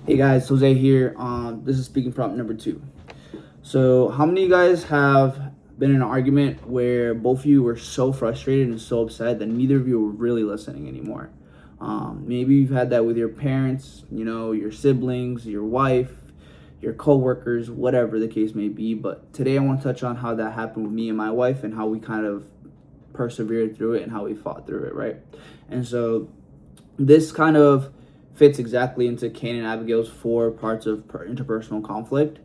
Hey guys, Jose here. This is speaking prompt number two. So, how many of you guys have been in an argument where both of you were so frustrated and so upset that neither of you were really listening anymore? Maybe you've had that with your parents, your siblings, your wife, your coworkers, whatever the case may be. But today I want to touch on how that happened with me and my wife and how we kind of persevered through it and how we fought through it, right? And so this kind of fits exactly into Cain and Abigail's four parts of interpersonal conflict.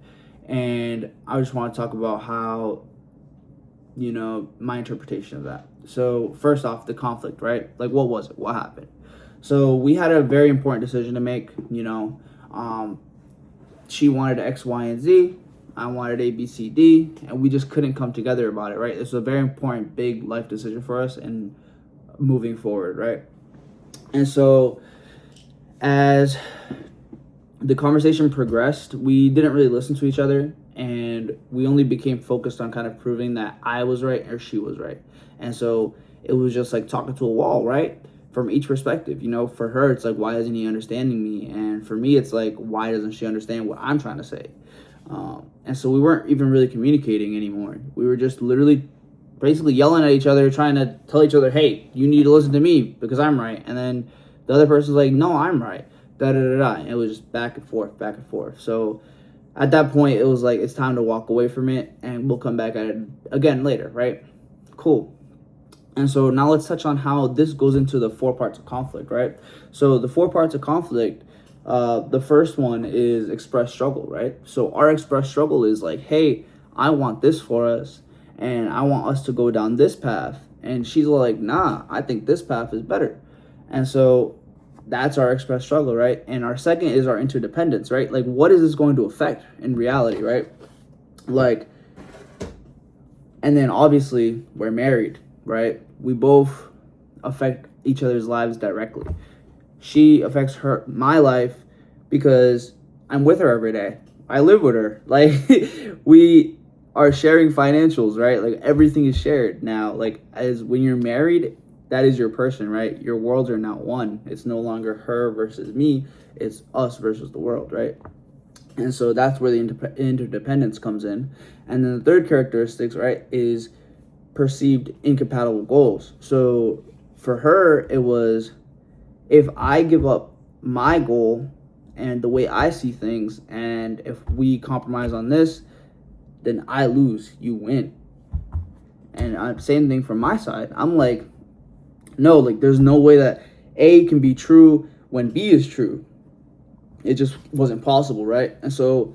And I just want to talk about how, my interpretation of that. So, first off, the conflict, right? Like, what was it? What happened? So, we had a very important decision to make. She wanted X, Y, and Z. I wanted A, B, C, D. And we just couldn't come together about it, right? This was a very important, big life decision for us and moving forward, right? And so, as the conversation progressed, we didn't really listen to each other, and we only became focused on kind of proving that I was right or she was right. And so it was just like talking to a wall, right? From each perspective. For her, it's like, why isn't he understanding me? And for me, it's like, why doesn't she understand what I'm trying to say? And so we weren't even really communicating anymore. We were just literally basically yelling at each other, trying to tell each other, hey, you need to listen to me because I'm right. And then the other person's like, no, I'm right. Da da da da. And it was just back and forth, back and forth. So at that point, it was like, it's time to walk away from it and we'll come back at it again later, right? Cool. And so now let's touch on how this goes into the four parts of conflict, right? So the four parts of conflict, the first one is express struggle, right? So our express struggle is like, hey, I want this for us and I want us to go down this path. And she's like, nah, I think this path is better. And so that's our express struggle, right? And our second is our interdependence, right? Like, what is this going to affect in reality, right? Like, and then obviously we're married, right? We both affect each other's lives directly. She affects my life because I'm with her every day. I live with her. Like, we are sharing financials, right? Like, everything is shared now. Like, as when you're married, that is your person, right? Your worlds are now one. It's no longer her versus me. It's us versus the world, right? And so that's where the interdependence comes in. And then the third characteristics, right, is perceived incompatible goals. So for her, it was, if I give up my goal and the way I see things, and if we compromise on this, then I lose, you win. And same thing from my side. I'm like, no, like, there's no way that A can be true when B is true. It just wasn't possible, right? And so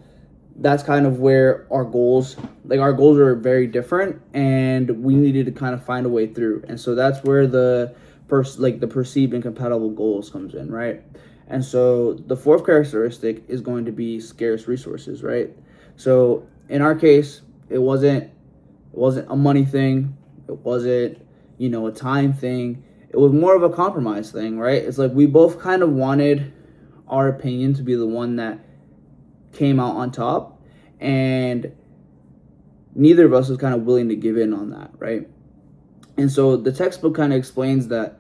that's kind of where our goals are very different, and we needed to kind of find a way through. And so that's where the perceived incompatible goals comes in, right? And so the fourth characteristic is going to be scarce resources, right? So in our case, it wasn't a money thing, it wasn't, a time thing. It was more of a compromise thing, right? It's like we both kind of wanted our opinion to be the one that came out on top, and neither of us was kind of willing to give in on that, right? And so the textbook kind of explains that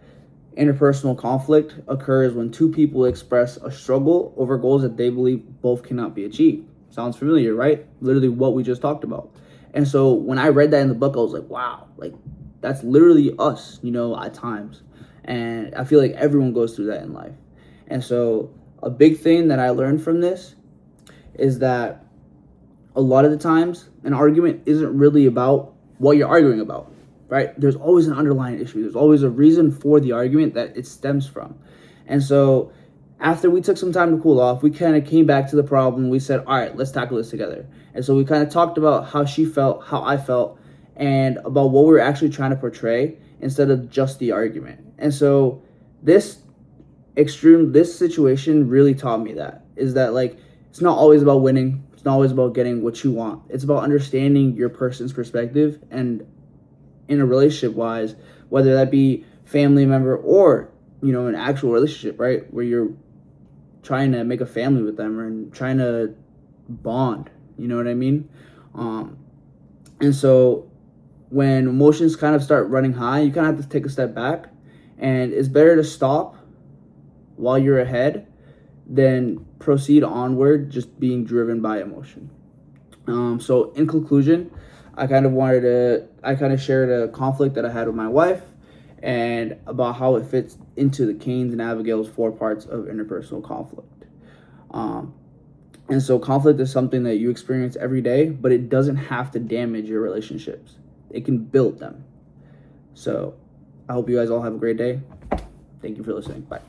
interpersonal conflict occurs when two people express a struggle over goals that they believe both cannot be achieved. Sounds familiar, right? Literally what we just talked about. And so when I read that in the book, I was like, wow, like, that's literally us, at times. And I feel like everyone goes through that in life. And so a big thing that I learned from this is that a lot of the times an argument isn't really about what you're arguing about, right? There's always an underlying issue. There's always a reason for the argument that it stems from. And so after we took some time to cool off, we kind of came back to the problem. We said, all right, let's tackle this together. And so we kind of talked about how she felt, how I felt, and about what we were actually trying to portray instead of just the argument. And so this situation really taught me that, is that, like, it's not always about winning. It's not always about getting what you want. It's about understanding your person's perspective, and in a relationship wise, whether that be family member or, an actual relationship, right? Where you're trying to make a family with them or trying to bond, you know what I mean? And so when emotions kind of start running high, you kind of have to take a step back, and it's better to stop while you're ahead then proceed onward just being driven by emotion. So in conclusion, I kind of shared a conflict that I had with my wife and about how it fits into the Cain's and Abigail's 4 parts of interpersonal conflict. And so conflict is something that you experience every day, but it doesn't have to damage your relationships. It can build them. So I hope you guys all have a great day. Thank you for listening. Bye.